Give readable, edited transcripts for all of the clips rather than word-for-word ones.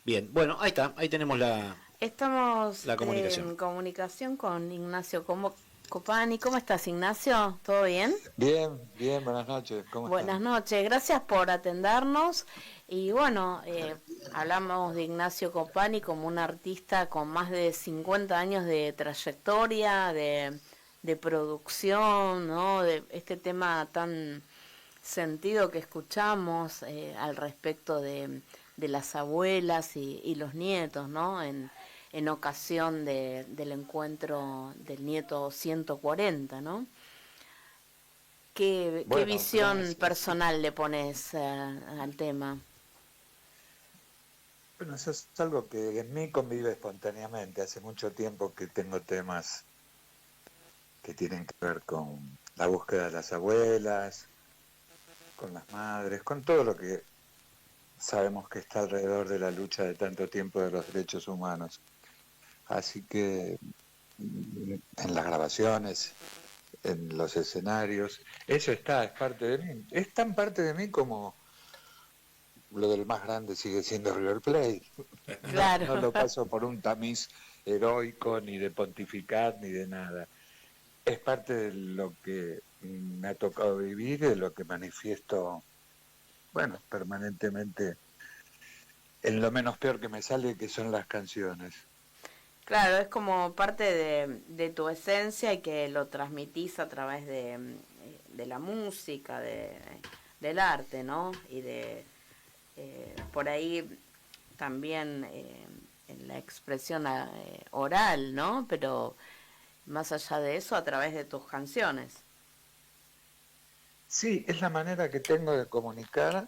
Bien, bueno, ahí está, ahí tenemos Estamos la comunicación. en comunicación con Ignacio Copani. ¿Cómo estás, Ignacio? ¿Todo bien? Bien, bien, buenas noches, ¿cómo Buenas están? noches, gracias por atendernos. Y bueno, hablamos de Ignacio Copani como un artista con más de 50 años de trayectoria, de producción, ¿no? De este tema tan sentido que escuchamos al respecto de las abuelas y los nietos, ¿no? En ocasión del encuentro del nieto 140, ¿no? ¿Qué Bueno, visión gracias. personal le pones al tema? Bueno, eso es algo que en mí convive espontáneamente. Hace mucho tiempo que tengo temas que tienen que ver con la búsqueda de las abuelas, con las madres, con todo lo que sabemos que está alrededor de la lucha de tanto tiempo de los derechos humanos. Así que en las grabaciones, en los escenarios, eso está, es parte de mí. Es tan parte de mí como lo del más grande sigue siendo River Plate. No, Claro. no lo paso por un tamiz heroico, ni de pontificar, ni de nada. Es parte de lo que me ha tocado vivir, de lo que manifiesto, bueno, permanentemente en lo menos peor que me sale, que son las canciones. Claro, es como parte de tu esencia y que lo transmitís a través de la música, del arte, ¿no? Y de por ahí también en la expresión oral, ¿no? Pero más allá de eso, a través de tus canciones. Sí, es la manera que tengo de comunicar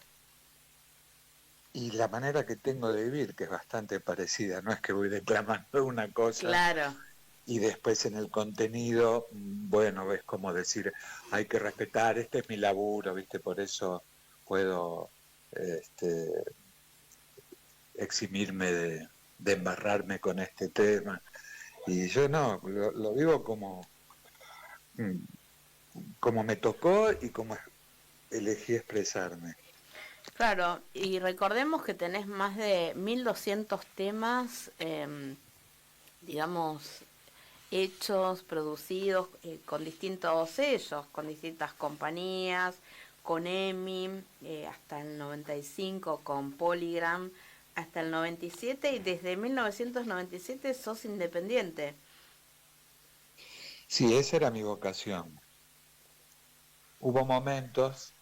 y la manera que tengo de vivir, que es bastante parecida. No es que voy declamando una cosa Claro, y después en el contenido, bueno, ves como decir, hay que respetar, este es mi laburo, ¿viste? Por eso puedo este, eximirme de embarrarme con este tema. Y yo no, lo vivo mm, como me tocó y como elegí expresarme. claro. Y recordemos que tenés más de 1200 temas, digamos, hechos, producidos con distintos sellos, con distintas compañías, con EMI, hasta el 95 con Polygram, hasta el 97 y desde 1997 sos independiente. Sí, esa era mi vocación. Hubo momentos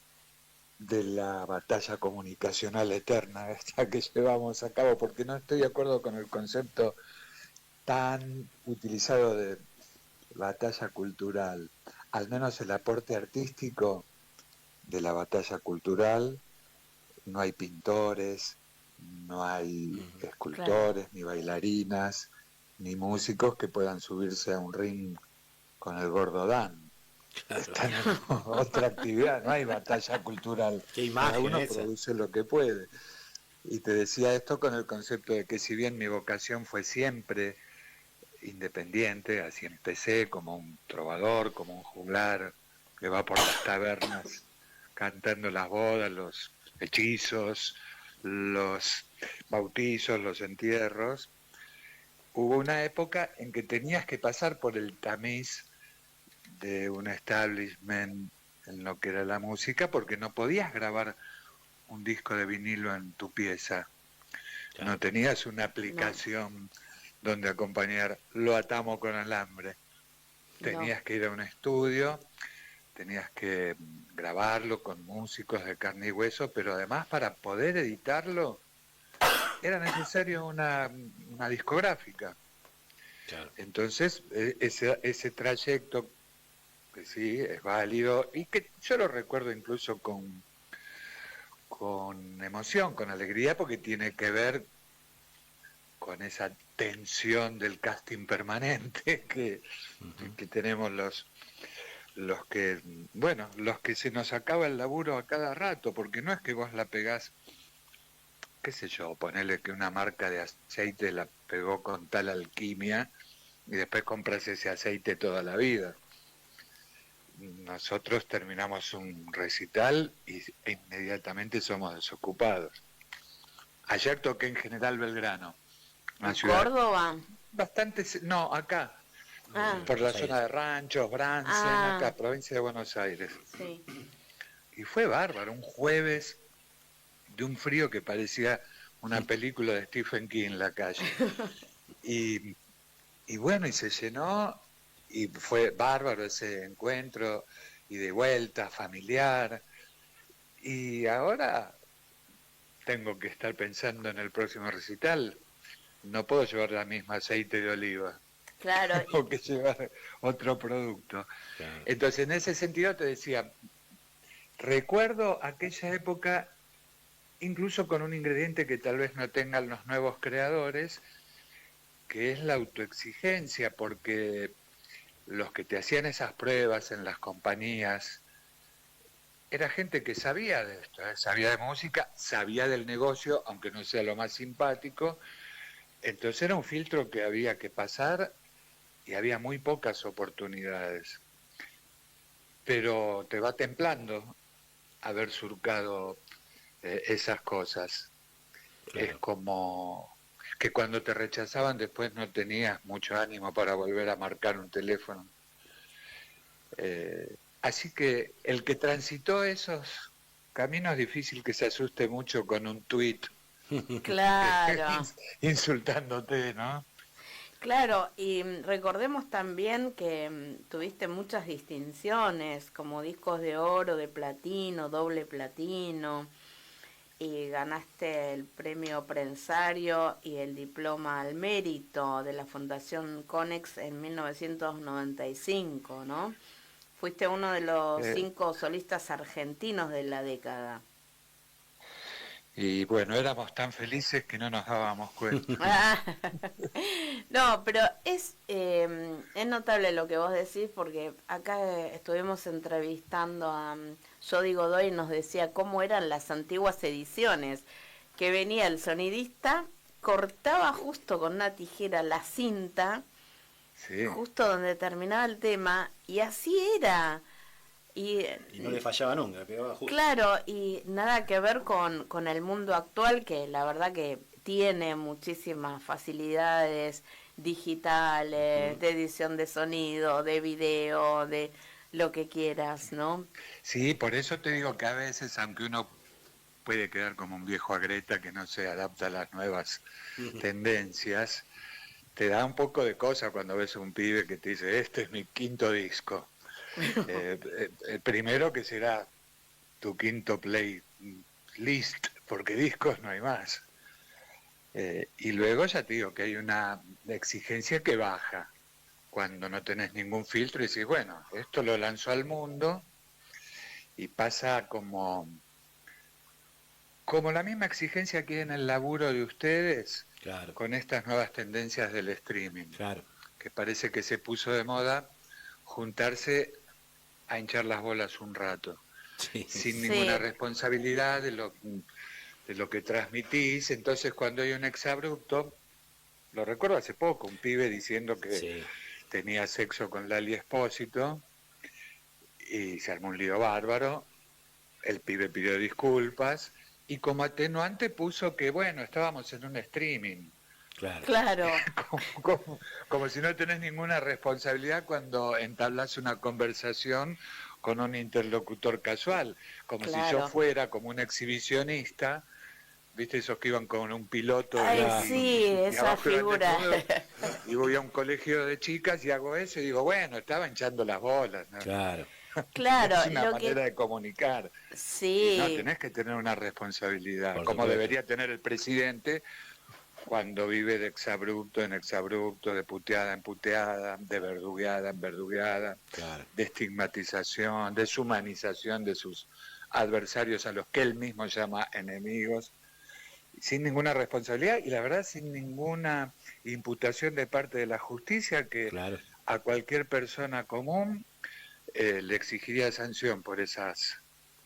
de la batalla comunicacional eterna esta que llevamos a cabo, porque no estoy de acuerdo con el concepto tan utilizado de batalla cultural, al menos el aporte artístico de la batalla cultural. No hay pintores, no hay Claro. escultores, ni bailarinas, ni músicos que puedan subirse a un ring con el gordo Dan. Claro. Están en otra actividad, no hay batalla cultural, Qué cada imagen uno esa. produce lo que puede. Y te decía esto con el concepto de que si bien mi vocación fue siempre independiente, así empecé como un trovador, como un juglar que va por las tabernas cantando las bodas, los hechizos, los bautizos, los entierros. Hubo una época en que tenías que pasar por el tamiz de un establishment en lo que era la música porque no podías grabar un disco de vinilo en tu pieza. Claro. No tenías una No, aplicación donde acompañar lo atamos con alambre. no. Tenías que ir a un estudio, tenías que grabarlo con músicos de carne y hueso, pero además para poder editarlo era necesario una discográfica. Claro. Entonces, ese trayecto, que sí, es válido, y que yo lo recuerdo incluso con emoción, con alegría, porque tiene que ver con esa tensión del casting permanente que tenemos los que, bueno, los que se nos acaba el laburo a cada rato, porque no es que vos la pegás, qué sé yo, ponele que una marca de aceite la pegó con tal alquimia y después compras ese aceite toda la vida. Nosotros terminamos un recital e inmediatamente somos desocupados. Ayer toqué en General Belgrano, una ¿En ciudad Córdoba? bastante, no, acá, Ah, por la Buenos zona Aires. de Ranchos, Bransen, ah, acá, provincia de Buenos Aires. sí. Y fue bárbaro, un jueves de un frío que parecía una película de Stephen King, la calle. Y, y bueno, y se llenó, y fue bárbaro ese encuentro, y de vuelta, familiar. Y ahora tengo que estar pensando en el próximo recital. No puedo llevar la misma aceite de oliva, Claro, tengo que llevar otro producto. Claro. Entonces, en ese sentido te decía, recuerdo aquella época incluso con un ingrediente que tal vez no tengan los nuevos creadores, que es la autoexigencia, porque los que te hacían esas pruebas en las compañías era gente que sabía de esto, ¿eh? Sabía de música, sabía del negocio, aunque no sea lo más simpático. Entonces era un filtro que había que pasar y había muy pocas oportunidades. Pero te va templando haber surcado esas cosas. Es Claro. como que cuando te rechazaban después no tenías mucho ánimo para volver a marcar un teléfono. Así que el que transitó esos caminos es difícil que se asuste mucho con un tuit claro. insultándote, ¿no? Claro, y recordemos también que tuviste muchas distinciones, como discos de oro, de platino, doble platino, y ganaste el premio Prensario y el diploma al mérito de la Fundación Conex en 1995, ¿no? Fuiste uno de los Eh, 5 solistas argentinos de la década. y bueno, éramos tan felices que no nos dábamos cuenta. Ah, no, pero es notable lo que vos decís porque acá estuvimos entrevistando a Jody Godoy y nos decía cómo eran las antiguas ediciones, que venía el sonidista, cortaba justo con una tijera la cinta, Sí, justo donde terminaba el tema, y así era. Y Y no le fallaba nunca, le pegaba justo. claro, y nada que ver con el mundo actual, que la verdad que tiene muchísimas facilidades digitales, de edición de sonido, de video, de lo que quieras, ¿no? sí, por eso te digo que a veces, aunque uno puede quedar como un viejo agreta que no se adapta a las nuevas tendencias, te da un poco de cosa cuando ves a un pibe que te dice, este es mi quinto disco. El primero que será tu quinto play list, porque discos no hay más. Y luego ya te digo que hay una exigencia que baja cuando no tenés ningún filtro y decís, bueno, esto lo lanzó al mundo y pasa como la misma exigencia que hay en el laburo de ustedes Claro, con estas nuevas tendencias del streaming, claro. que parece que se puso de moda juntarse a hinchar las bolas un rato, Sí. sin ninguna Sí, responsabilidad de lo que transmitís. Entonces cuando hay un exabrupto, lo recuerdo hace poco, un pibe diciendo que Sí. tenía sexo con Lali Espósito y se armó un lío bárbaro, el pibe pidió disculpas y como atenuante puso que, bueno, estábamos en un streaming, Claro. claro, como si no tenés ninguna responsabilidad cuando entablas una conversación con un interlocutor casual, como si yo claro. fuera como un exhibicionista, viste esos que iban con un piloto Ay, Claro. sí, y esa abajo iban figura. desnudos, y voy a un colegio de chicas y hago eso y digo, bueno, estaba hinchando las bolas, ¿no? Claro. Claro, Es una lo que manera de comunicar. Y no, sí, tenés que tener una responsabilidad, Por como supuesto. debería tener el presidente cuando vive de exabrupto en exabrupto, de puteada en puteada, de verdugueada en verdugueada, Claro. de estigmatización, deshumanización de sus adversarios a los que él mismo llama enemigos, sin ninguna responsabilidad y la verdad sin ninguna imputación de parte de la justicia que Claro. a cualquier persona común le exigiría sanción por esas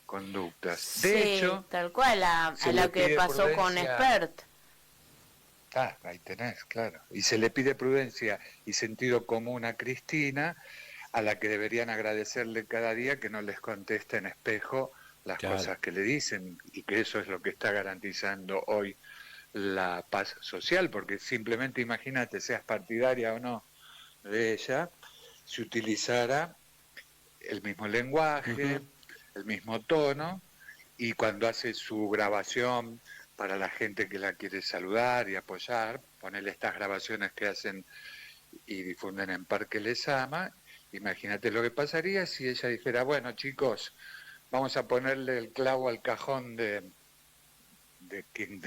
conductas. De sí, hecho, tal cual, a se le lo que pide pasó con prudencia, Expert. ahí tenés, claro, y se le pide prudencia y sentido común a Cristina, a la que deberían agradecerle cada día que no les conteste en espejo las Claro. cosas que le dicen y que eso es lo que está garantizando hoy la paz social, porque simplemente imagínate, seas partidaria o no de ella, si utilizara el mismo lenguaje, el mismo tono, y cuando hace su grabación para la gente que la quiere saludar y apoyar, ponerle estas grabaciones que hacen y difunden en Parque Lesama, imagínate lo que pasaría si ella dijera, bueno chicos, vamos a ponerle el clavo al cajón de quien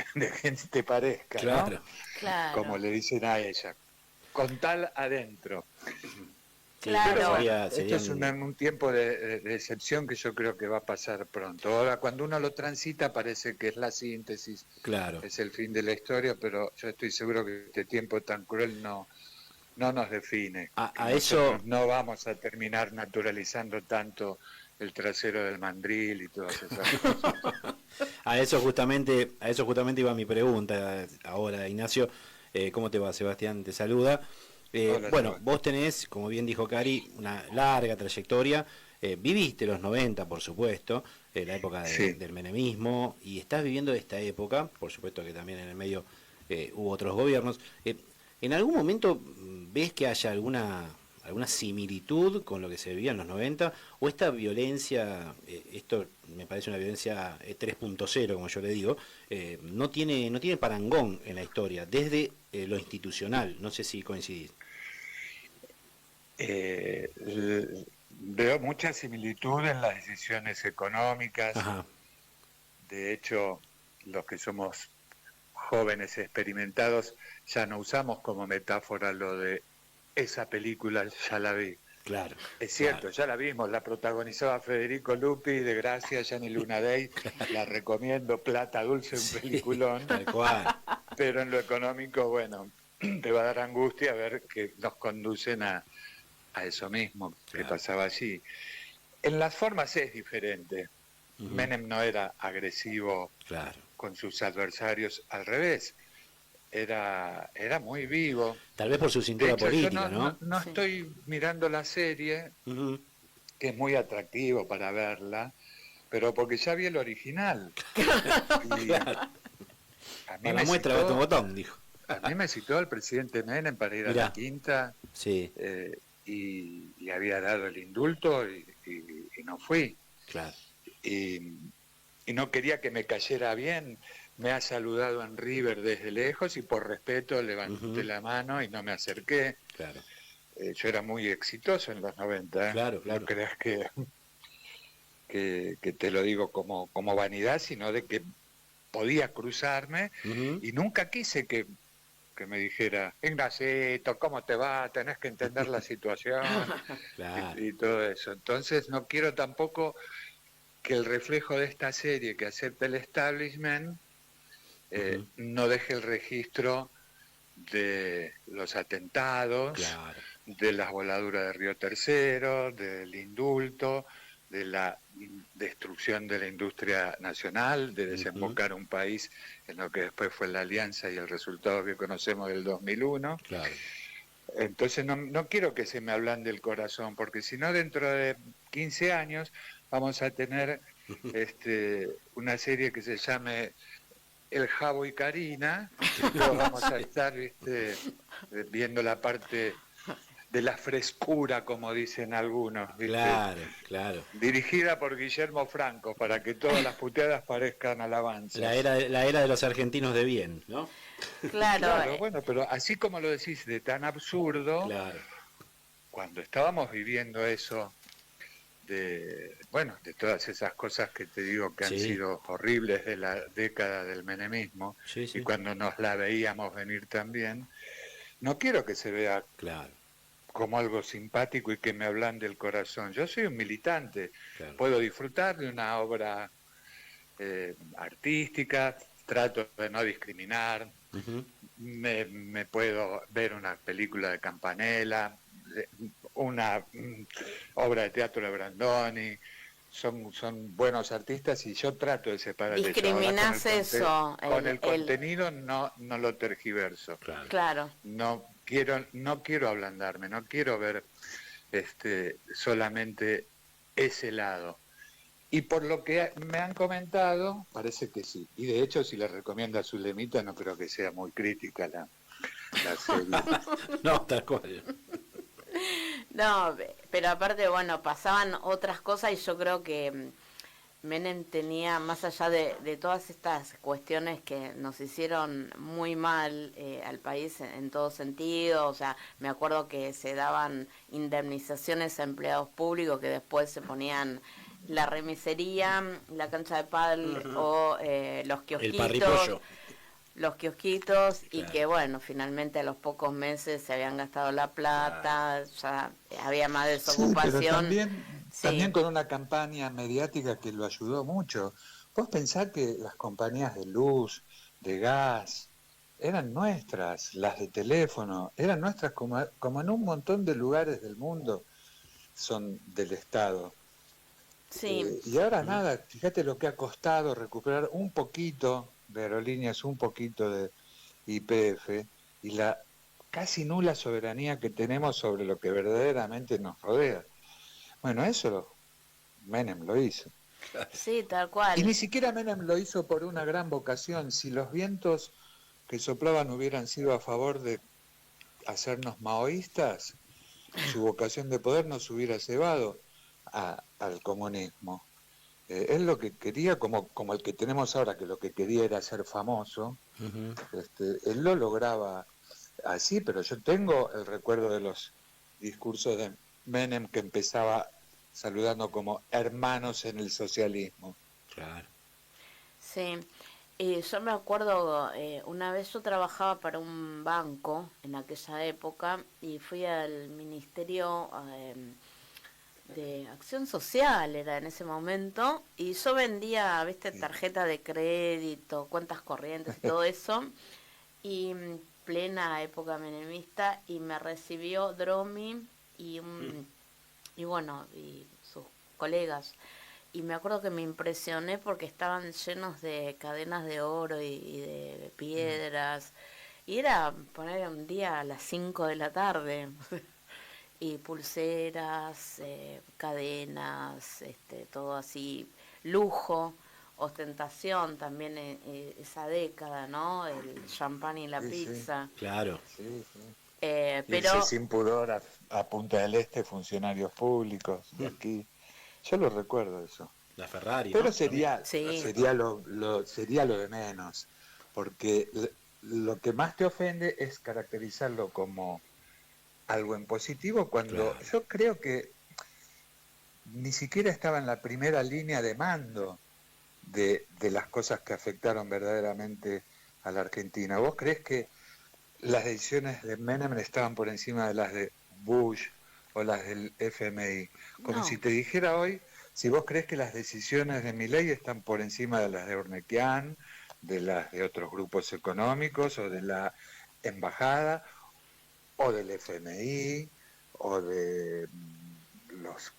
te parezca, ¿no? Claro. Claro, Como le dicen a ella, con tal adentro. Sí, claro. Pero bueno, sería, esto es un tiempo de excepción que yo creo que va a pasar pronto. Ahora, cuando uno lo transita, parece que es la síntesis, claro. es el fin de la historia, pero yo estoy seguro que este tiempo tan cruel no nos define. Que A nosotros eso, no vamos a terminar naturalizando tanto el trasero del mandril y todas esas cosas. a eso justamente iba mi pregunta ahora, Ignacio. ¿Cómo te va, Sebastián? Te saluda. Hola, Bueno, Sebastián. vos tenés, como bien dijo Cari, una larga trayectoria. Viviste los 90, por supuesto, la época Sí. del menemismo, y estás viviendo esta época, por supuesto que también en el medio hubo otros gobiernos. ¿En algún momento ves que haya alguna similitud con lo que se vivía en los 90? ¿O esta violencia, esto me parece una violencia 3.0, como yo le digo, no tiene parangón en la historia, desde lo institucional? No sé si coincidís. Veo mucha similitud en las decisiones económicas. Ajá, De hecho, los que somos jóvenes experimentados ya no usamos como metáfora lo de esa película, ya la vi. claro. Es cierto, Claro. ya la vimos, la protagonizaba Federico Lupi, de Gracia, Gianni Luna Day, la recomiendo, Plata Dulce, un peliculón, Tal cual. pero en lo económico, bueno, te va a dar angustia ver que nos conducen a eso mismo que Claro. pasaba allí. En las formas es diferente. Ujú. Menem no era agresivo Claro. con sus adversarios, al revés, era muy vivo. Tal vez por su De cintura hecho, yo política, ¿no? no Sí. estoy mirando la serie, Ujú. que es muy atractivo para verla, pero porque ya vi el original. Y Claro. a mí Para la me muestra, tu citó, botón, dijo. a mí me citó el presidente Menem para ir a la Mirá, quinta, sí, y había dado el indulto y no fui. claro. Y, y no quería que me cayera bien. Me ha saludado en River desde lejos y por respeto levanté la mano y no me acerqué. Claro, Yo era muy exitoso en los 90, ¿eh? claro, No claro. creas que te lo digo como vanidad, sino de que podía cruzarme Ujú. y nunca quise que me dijera, Ignacito, ¿cómo te va? Tenés que entender la situación Claro. y todo eso. Entonces no quiero tampoco que el reflejo de esta serie que acepta el establishment Ujú. no deje el registro de los atentados, Claro. de las voladuras de Río Tercero, del indulto, de la destrucción de la industria nacional, de desembocar un país en lo que después fue la alianza y el resultado que conocemos del 2001. Claro. Entonces no quiero que se me ablande el corazón, porque si no dentro de 15 años vamos a tener una serie que se llame El Jabo y Karina, y todos vamos a estar viendo la parte de la frescura, como dicen algunos, ¿viste? Claro, claro. Dirigida por Guillermo Franco, para que todas las puteadas parezcan alabanzas. La era de los argentinos de bien, ¿no? Claro, Claro, bueno, pero así como lo decís, de tan absurdo, Claro. cuando estábamos viviendo eso, de todas esas cosas que te digo que han Sí. sido horribles de la década del menemismo, Sí, y sí. cuando nos la veíamos venir también, no quiero que se vea Claro, como algo simpático y que me ablande el corazón. Yo soy un militante, claro. puedo disfrutar de una obra artística, trato de no discriminar, Ujú. me puedo ver una película de Campanella, una obra de teatro de Brandoni, son buenos artistas y yo trato de separar eso. discriminás eso. Con el contenido no lo tergiverso. Claro. Claro, No quiero ablandarme, no quiero ver solamente ese lado. Y por lo que me han comentado, parece que sí. Y de hecho, si le recomienda su lemita, no creo que sea muy crítica la serie. No, tal cual. No, pero aparte, bueno, pasaban otras cosas y yo creo que Menem tenía, más allá de todas estas cuestiones que nos hicieron muy mal al país en todo sentido, o sea, me acuerdo que se daban indemnizaciones a empleados públicos que después se ponían la remisería, la cancha de pádel o El parripollo. los kiosquitos y Claro, que bueno, finalmente a los pocos meses se habían gastado la claro. plata, ya había más Sí, pero desocupación. también Sí, con una campaña mediática que lo ayudó mucho. Vos pensás que las compañías de luz, de gas, eran nuestras, las de teléfono, eran nuestras como en un montón de lugares del mundo son del Estado. sí, Y ahora nada, fíjate lo que ha costado recuperar un poquito de aerolíneas, un poquito de YPF y la casi nula soberanía que tenemos sobre lo que verdaderamente nos rodea. Bueno, eso Menem lo hizo. sí, tal Y cual. ni siquiera Menem lo hizo por una gran vocación. Si los vientos que soplaban hubieran sido a favor de hacernos maoístas, su vocación de poder nos hubiera llevado al comunismo. Él lo que quería, como el que tenemos ahora, que lo que quería era ser famoso, Ujú. él lo lograba así, pero yo tengo el recuerdo de los discursos de Menem que empezaba saludando como hermanos en el socialismo. Claro. Sí, yo me acuerdo, una vez yo trabajaba para un banco en aquella época y fui al Ministerio de Acción Social, era en ese momento, y yo vendía, viste, Sí, tarjeta de crédito, cuentas corrientes y todo eso, y plena época menemista, y me recibió Dromi y, y bueno, y sus colegas. Y me acuerdo que me impresioné porque estaban llenos de cadenas de oro y de piedras. Y era poner un día a las 5 de la tarde. Y pulseras, cadenas, todo así, lujo, ostentación también esa década, ¿no? El champán y la sí, sí, pizza. Claro. sí, sí. Irse Pero sin pudor a Punta del Este, funcionarios públicos de aquí. Yo lo recuerdo eso. La Ferrari, Pero ¿no? También. sí, sería lo de menos, porque lo que más te ofende es caracterizarlo como algo en positivo cuando Claro. yo creo que ni siquiera estaba en la primera línea de mando de las cosas que afectaron verdaderamente a la Argentina. ¿Vos creés que las decisiones de Menem estaban por encima de las de Bush o las del FMI? Como si no, te dijera hoy, si vos creés que las decisiones de Milei están por encima de las de Urnequian, de las de otros grupos económicos o de la embajada o del FMI o de los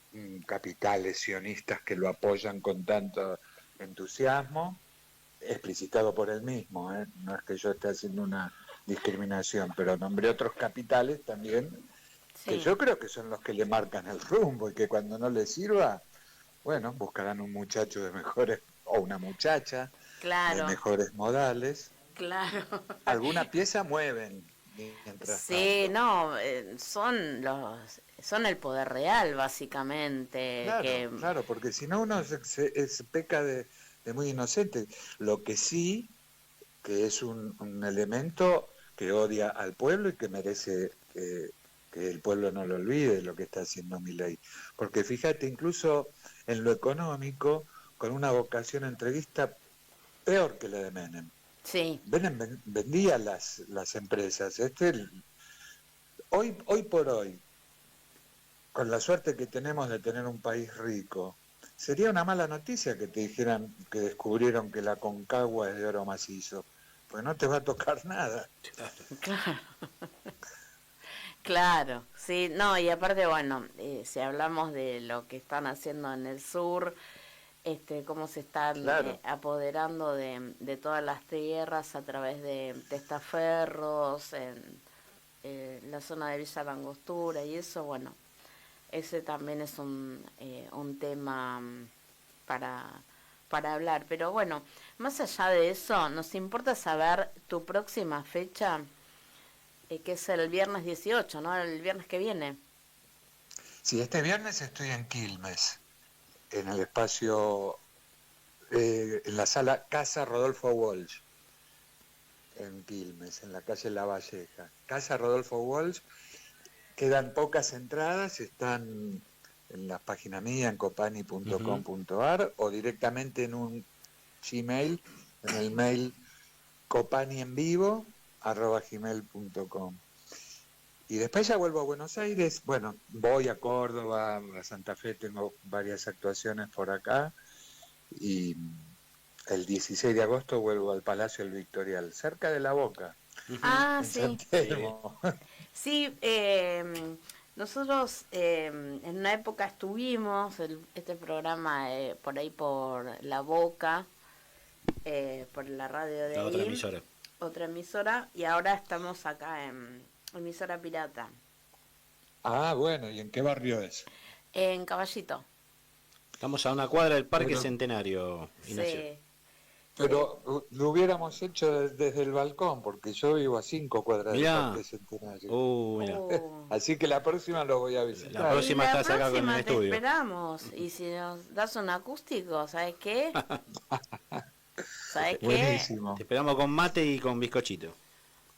capitales sionistas que lo apoyan con tanto entusiasmo, explicitado por él mismo, ¿eh? No es que yo esté haciendo una discriminación, pero nombré otros capitales también que sí, yo creo que son los que le marcan el rumbo y que cuando no les sirva, bueno, buscarán un muchacho de mejores o una muchacha de claro, mejores modales. claro. Alguna pieza mueven mientras Sí, tanto. no, son el poder real básicamente, Claro, que claro, porque si no uno se peca de muy inocente. Lo que sí, que es un elemento que odia al pueblo y que merece que el pueblo no lo olvide lo que está haciendo Milei. Porque fíjate, incluso en lo económico, con una vocación entreguista peor que la de Menem. sí, Menem vendía las empresas. Hoy por hoy, con la suerte que tenemos de tener un país rico, sería una mala noticia que te dijeran que descubrieron que la Concagua es de oro macizo, pues no te va a tocar nada. claro, claro, sí, no, y aparte, bueno, si hablamos de lo que están haciendo en el sur, cómo se están Claro, apoderando de todas las tierras a través de testaferros, en la zona de Villa Langostura y eso, bueno, ese también es un tema para hablar. Pero bueno, más allá de eso, nos importa saber tu próxima fecha, que es el viernes 18, ¿no? El viernes que viene. Sí, este viernes estoy en Quilmes, en el espacio, en la sala Casa Rodolfo Walsh, en Quilmes, en la calle La Valleja. Casa Rodolfo Walsh, quedan pocas entradas, están en la página mía, en copani.com.ar, o directamente en un Gmail, en el mail copanienvivo@gmail.com. Y después ya vuelvo a Buenos Aires, bueno, voy a Córdoba, a Santa Fe, tengo varias actuaciones por acá, y el 16 de agosto vuelvo al Palacio El Victorial, cerca de La Boca, Ah, en San sí. Telmo. Sí, nosotros en una época estuvimos, este programa por ahí por La Boca, por la radio de La otra ahí, emisora. otra emisora, y ahora estamos acá en emisora pirata, Ah, bueno, ¿y en qué barrio es? en Caballito. Estamos a una cuadra del Parque Pero, Centenario, Ignacio. Sí, sí. pero lo hubiéramos hecho desde el balcón, porque yo vivo a 5 cuadras del Mirá. Parque Centenario. Mira. Así que la próxima lo voy a La visitar. próxima Y la estás acá con el próxima te estudio. esperamos. Y si nos das un acústico, ¿sabes qué? ¿Sabes qué? Buenísimo. Te esperamos con mate y con bizcochito.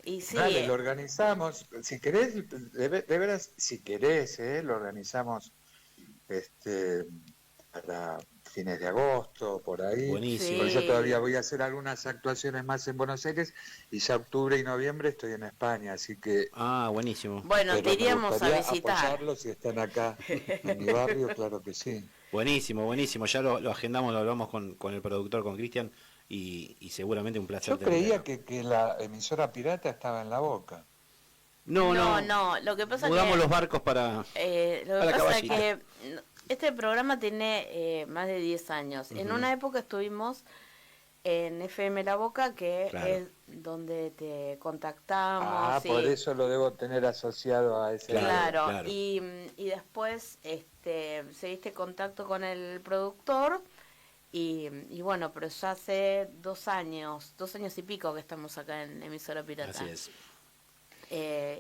Y sí, Dale, lo organizamos. Si querés, de veras, si querés, lo organizamos para fines de agosto, por ahí. Buenísimo. Porque yo todavía sí. voy a hacer algunas actuaciones más en Buenos Aires y ya octubre y noviembre estoy en España, así que Ah, buenísimo. Bueno, te pero me iríamos a gustaría visitar. apoyarlos si están acá en mi barrio, claro que sí. Buenísimo, buenísimo. Ya lo agendamos, lo hablamos con el productor, con Cristian, y seguramente un placer Yo creía tenerlo. que la emisora pirata estaba en La Boca. No, No, no. no, lo que pasa Mudamos que los barcos para lo que la pasa es Caballito. que este programa tiene más de 10 años. En Ujú. una época estuvimos en FM La Boca, que Claro. es donde te contactamos. Ah, por Y, eso lo debo tener asociado a ese. Claro. claro, y después seguiste contacto con el productor. Y bueno, pero ya hace 2 años y pico que estamos acá en Emisora Pirata. Así es.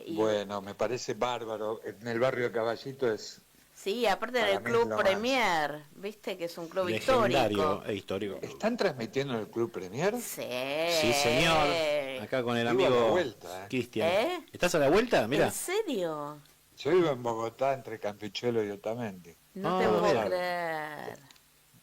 Y Bueno, me parece bárbaro. En el barrio de Caballito es, sí, aparte para del mí es Club lo más. Premier, viste que es un club Legendario histórico. e histórico. ¿Están transmitiendo en el Club Premier? Sí. Sí, señor. Acá con el Vivo a la amigo vuelta, Cristian. ¿Eh? ¿Estás a la vuelta? Mira. ¿En serio? Yo vivo en Bogotá, entre Campichuelo y Otamendi. No Ah, te puedo mira. creer.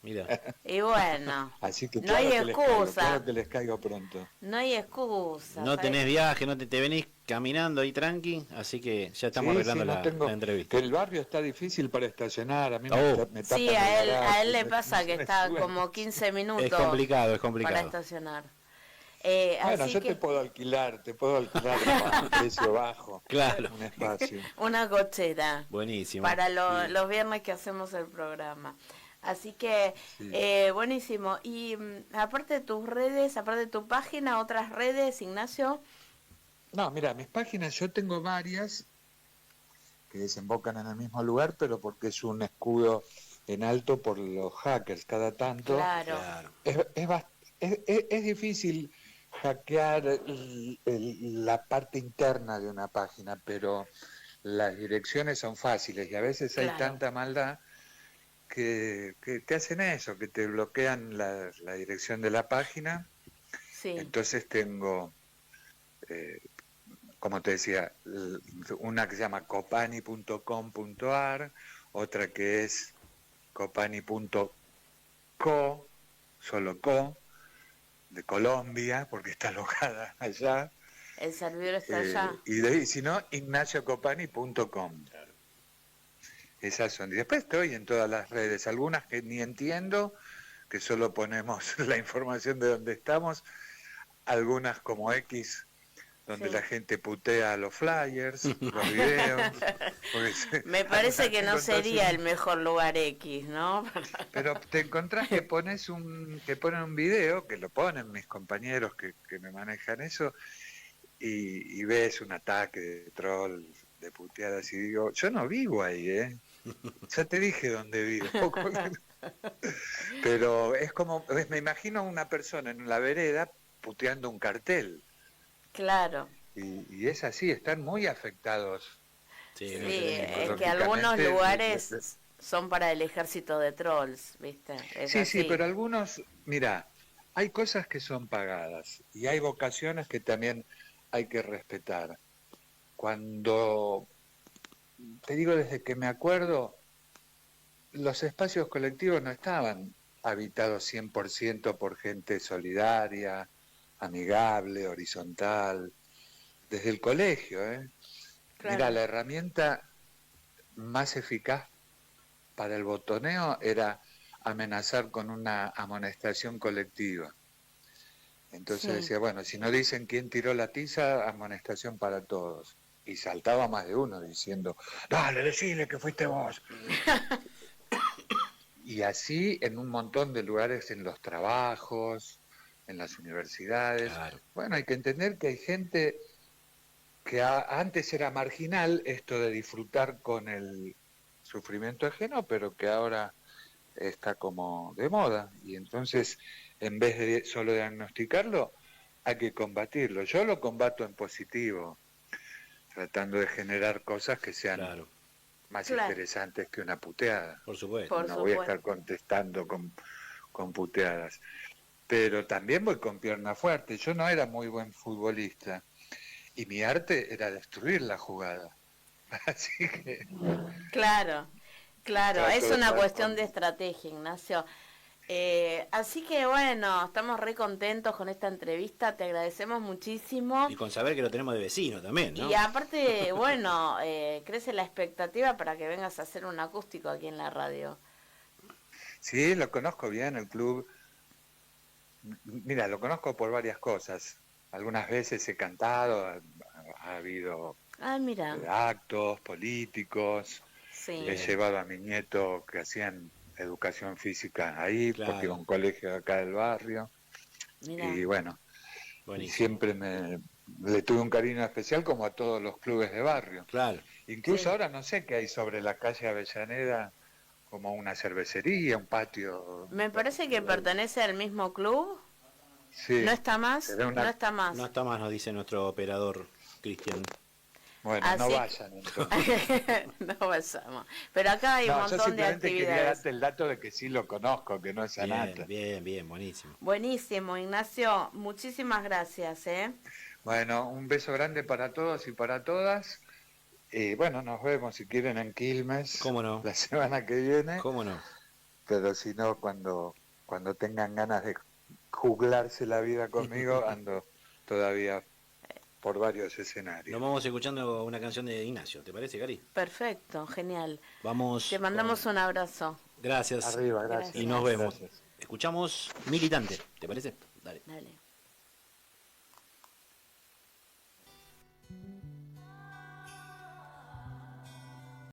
Mira. Y bueno, Así que no hay claro que les caigo, excusa. claro que les caigo pronto. no hay excusa. No ¿sabes? tenés viaje, no te venís caminando ahí tranqui, así que ya estamos arreglando no tengo, la entrevista. que el barrio está difícil para estacionar, a mí Oh. me Sí, tapan a el él garaje, le me- pasa que me está suben. como 15 minutos Es complicado, es para complicado. estacionar. Bueno, Así yo que te puedo alquilar a un precio bajo, Claro. un espacio. una cochera Buenísimo. para los viernes que hacemos el programa. Así que, Sí. buenísimo. Y aparte de tus redes, aparte de tu página, otras redes, Ignacio. No, mira, mis páginas yo tengo varias que desembocan en el mismo lugar, pero porque es un escudo en alto por los hackers cada tanto. Claro. Claro. Es difícil hackear la parte interna de una página, pero las direcciones son fáciles y a veces hay Claro. tanta maldad que te hacen eso, que te bloquean la dirección de la página. Sí. Entonces tengo, como te decía, una que se llama copani.com.ar, otra que es copani.co, solo co, de Colombia, porque está alojada allá, El servidor está allá. y si no, ignaciocopani.com. Esas son. Y después estoy en todas las redes, algunas que ni entiendo, que solo ponemos la información de dónde estamos, algunas como X, donde Sí. la gente putea los flyers, los videos. Me parece que no Encontrás sería el mejor lugar X, ¿no? Pero te encontrás que ponen un video, que lo ponen mis compañeros que me manejan eso, y ves un ataque de troll, de puteadas, y digo, yo no vivo ahí, ¿eh? Ya te dije dónde vivo. Pero es como, me imagino a una persona en la vereda puteando un cartel. Claro. Y es así, están muy afectados Sí, Sí, no, tremendo. es que algunos psicológicamente. lugares son para el ejército de trolls, ¿viste? Es Sí, sí, así. pero algunos, mira, hay cosas que son pagadas y hay vocaciones que también hay que respetar. Cuando, te digo desde que me acuerdo, los espacios colectivos no estaban habitados 100% por gente solidaria, amigable, horizontal, desde el colegio, ¿eh? Mira, Claro. la herramienta más eficaz para el botoneo era amenazar con una amonestación colectiva. Entonces Sí. decía, bueno, si no dicen quién tiró la tiza, amonestación para todos. Y saltaba más de uno diciendo, dale, decile que fuiste vos. Y así en un montón de lugares, en los trabajos, en las universidades. Claro, Bueno, hay que entender que hay gente que antes era marginal esto de disfrutar con el sufrimiento ajeno, pero que ahora está como de moda. Y entonces, en vez de solo diagnosticarlo, hay que combatirlo. Yo lo combato en positivo, tratando de generar cosas que sean claro, más Claro, interesantes que una puteada. por supuesto. por No voy a estar supuesto. contestando con puteadas. Pero también voy con pierna fuerte. Yo no era muy buen futbolista y mi arte era destruir la jugada. Así que Claro, claro. trato Es de una jugar cuestión con... de estrategia, Ignacio. Así que bueno, estamos re contentos con esta entrevista. Te agradecemos muchísimo. Y con saber que lo tenemos de vecino también, Y ¿no? aparte, bueno, crece la expectativa para que vengas a hacer un acústico aquí en la radio. Sí, lo conozco bien, el club. Mira, lo conozco por varias cosas. Algunas veces he cantado, ha habido Ah, mira, actos políticos, he sí, Bien, llevado a mi nieto que hacían educación física ahí, porque iba a claro, un colegio de acá del barrio, mira. y bueno, y buenísimo. siempre le tuve un cariño especial como a todos los clubes de barrio. Claro. Incluso Sí. ahora no sé qué hay sobre la calle Avellaneda, como una cervecería, un patio. Me parece que pertenece al mismo club. ¿No Sí, está más? será No una... está No más. está más, nos dice nuestro operador Cristian. Bueno, no Así que vayan entonces. no pasamos. Pero acá hay un No, yo montón de simplemente quería actividades. darte el dato de que sí lo conozco, que no es Bien, Sanata. bien, bien, buenísimo. Buenísimo, Ignacio. Muchísimas gracias, ¿eh? Bueno, un beso grande para todos y para todas. Y bueno, nos vemos si quieren en Quilmes ¿Cómo no? la semana que viene, ¿Cómo no? pero si no, cuando tengan ganas de juglarse la vida conmigo, ando todavía por varios Nos escenarios. vamos escuchando una canción de Ignacio, ¿te parece, Cari? Perfecto, genial. Te Vamos mandamos con... un abrazo. Gracias Arriba, y gracias, nos Gracias. vemos. gracias. Escuchamos Militante, ¿te parece? Dale. Dale.